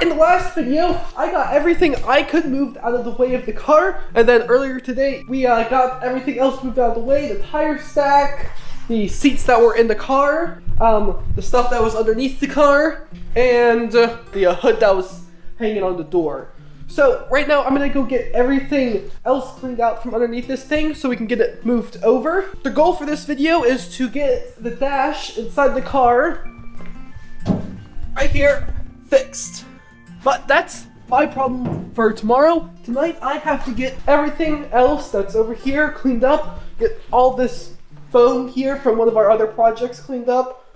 In the last video, I got everything I could moved out of the way of the car, and then earlier today, we got everything else moved out of the way, the tire stack, the seats that were in the car, the stuff that was underneath the car, and the hood that was hanging on the door. So right now, I'm gonna go get everything else cleaned out from underneath this thing so we can get it moved over. The goal for this video is to get the dash inside the car, right here, fixed. But that's my problem for tomorrow. Tonight, I have to get everything else that's over here cleaned up, get all this foam here from one of our other projects cleaned up,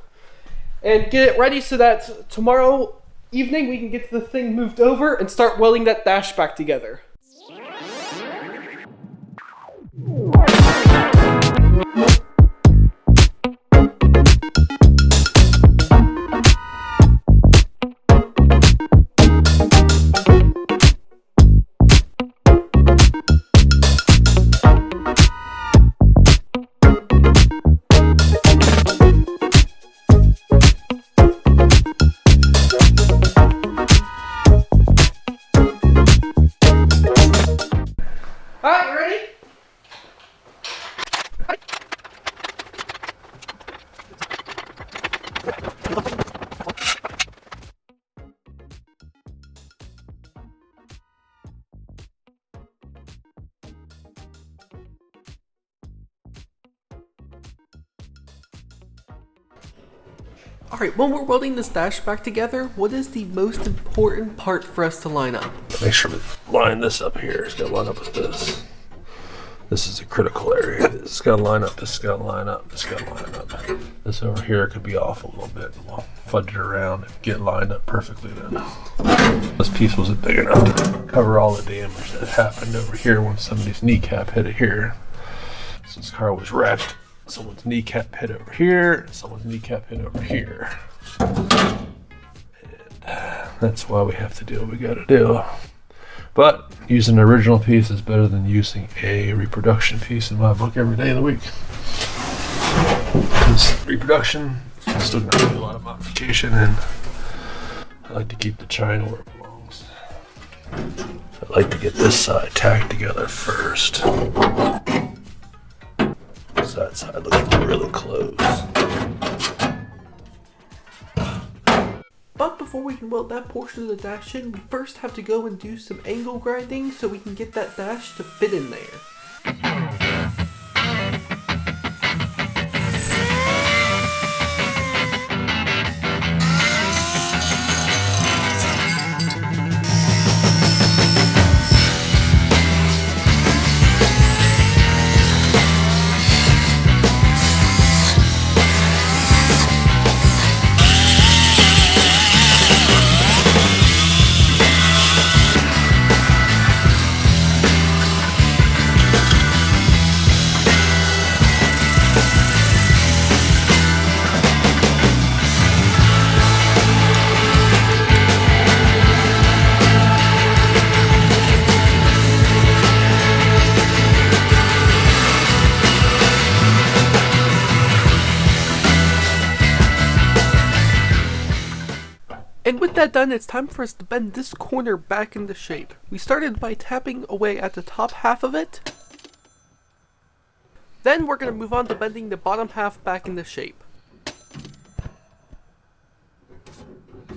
and get it ready so that tomorrow evening we can get the thing moved over and start welding that dash back together. Alright, ready? Alright, when we're welding this dash back together, what is the most important part for us to line up? Make sure we line this up here. It's got to line up with this. This is a critical area. This has got to line up. This has got to line up. This has got to line up. This over here could be off a little bit. We'll fudge it around and get lined up perfectly then. This piece wasn't big enough to cover all the damage that happened over here when somebody's kneecap hit it here. So this car was wrecked. Someone's kneecap hit over here. Someone's kneecap hit over here. And that's why we have to do what we got to do. But using an original piece is better than using a reproduction piece in my book every day of the week. Because reproduction is still going to do a lot of modification, and I like to keep the china where it belongs. I like to get this side tacked together first. That side looks really close. But before we can weld that portion of the dash in, we first have to go and do some angle grinding so we can get that dash to fit in there. And with that done, it's time for us to bend this corner back into shape. We started by tapping away at the top half of it. Then we're going to move on to bending the bottom half back into shape.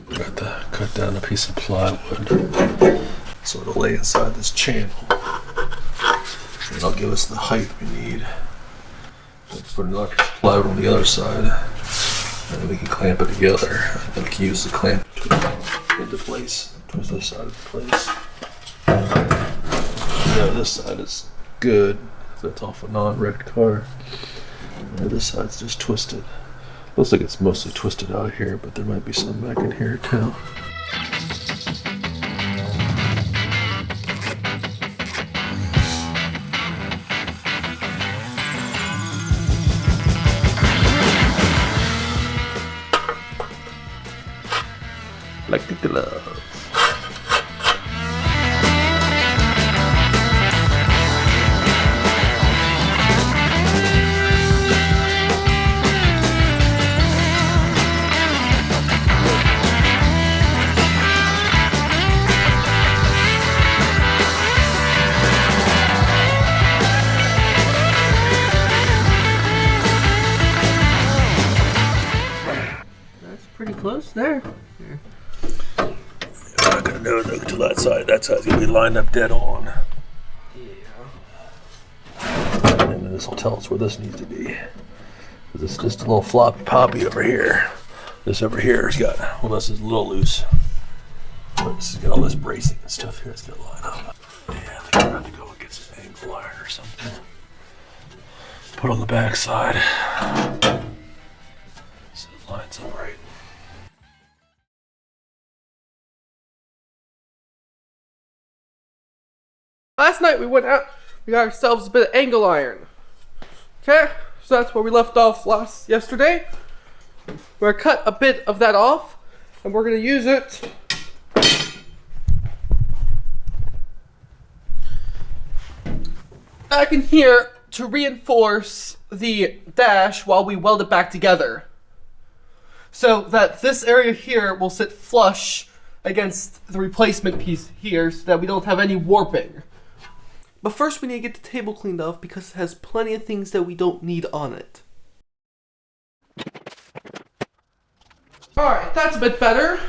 Got to cut down a piece of plywood so it'll lay inside this channel. And it'll give us the height we need. Let's put another piece of plywood on the other side. And then we can clamp it together. And then we can use the clamp to into place, twist this side into place. Yeah, this side is good. That's off a non-wrecked car. And this side's just twisted. Looks like it's mostly twisted out of here, but there might be some back in here too. Like the glove. no, look to that side. That side's gonna be lined up dead on. Yeah. And then this will tell us where this needs to be. Because it's just a little floppy poppy over here. This over here has got, well, this is a little loose. But this has got all this bracing and stuff here. It's gonna line up. Yeah, I think I'm gonna go and get some angle iron or something. Put on the back side. So it lines up right. Last night we went out, we got ourselves a bit of angle iron. Okay, so that's where we left off yesterday. We're gonna cut a bit of that off, and we're gonna use it back in here to reinforce the dash while we weld it back together. So that this area here will sit flush against the replacement piece here so that we don't have any warping. But first we need to get the table cleaned off because it has plenty of things that we don't need on it. Alright, that's a bit better.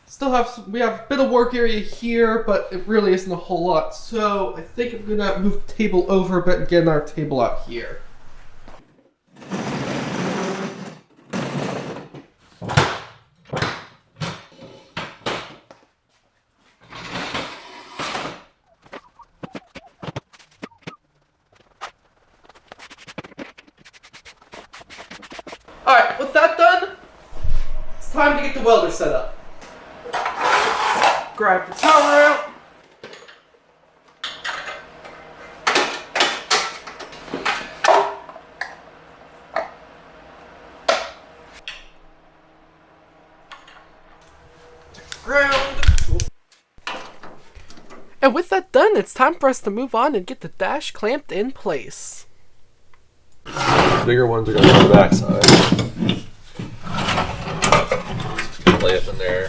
Still have we have a bit of work area here, but it really isn't a whole lot. So I think I'm gonna move the table over a bit and get our table out here. Alright, with that done, it's time to get the welder set up. Grab the tower out. Ground. And with that done, it's time for us to move on and get the dash clamped in place. Bigger ones are going to be on the back side. Just going to lay up in there.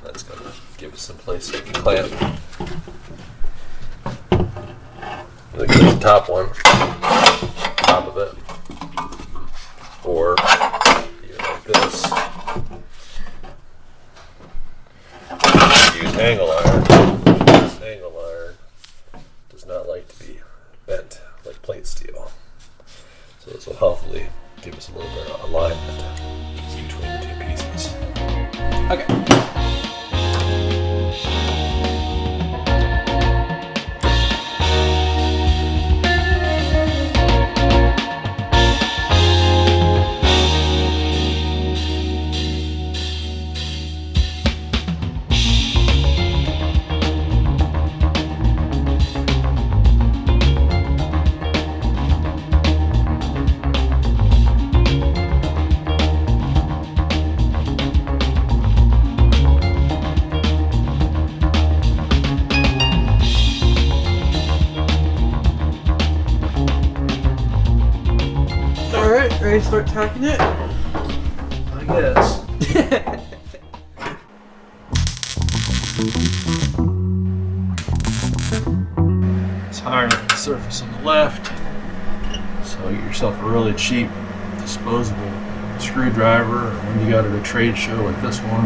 That's going to give us some place so we can clamp. Look at the top one, top of it. Or even like this. Use angle iron. This angle iron does not like to be bent like plate steel. So this will hopefully give us a little bit of alignment between the two pieces. Okay. Alright, ready to start tacking it? I guess. It's iron on the surface on the left. So get yourself a really cheap disposable screwdriver, or when you got at a trade show like this one.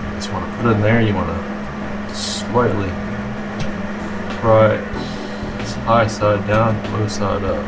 You just want to put it in there. You want to slightly pry this high side down, low side up.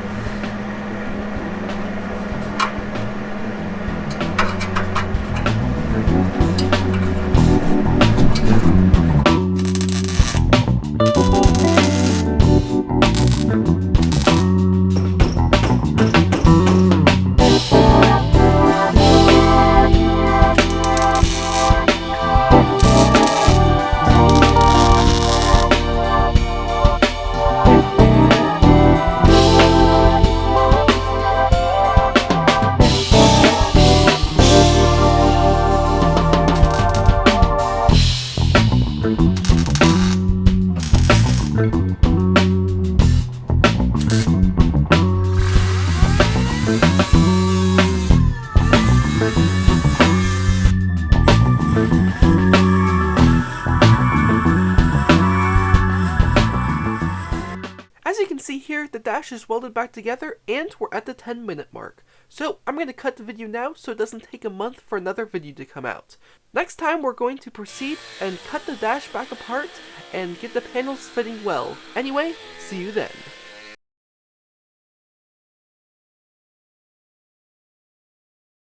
As you can see here, the dash is welded back together and we're at the 10-minute mark. So I'm going to cut the video now so it doesn't take a month for another video to come out. Next time we're going to proceed and cut the dash back apart and get the panels fitting well. Anyway, see you then.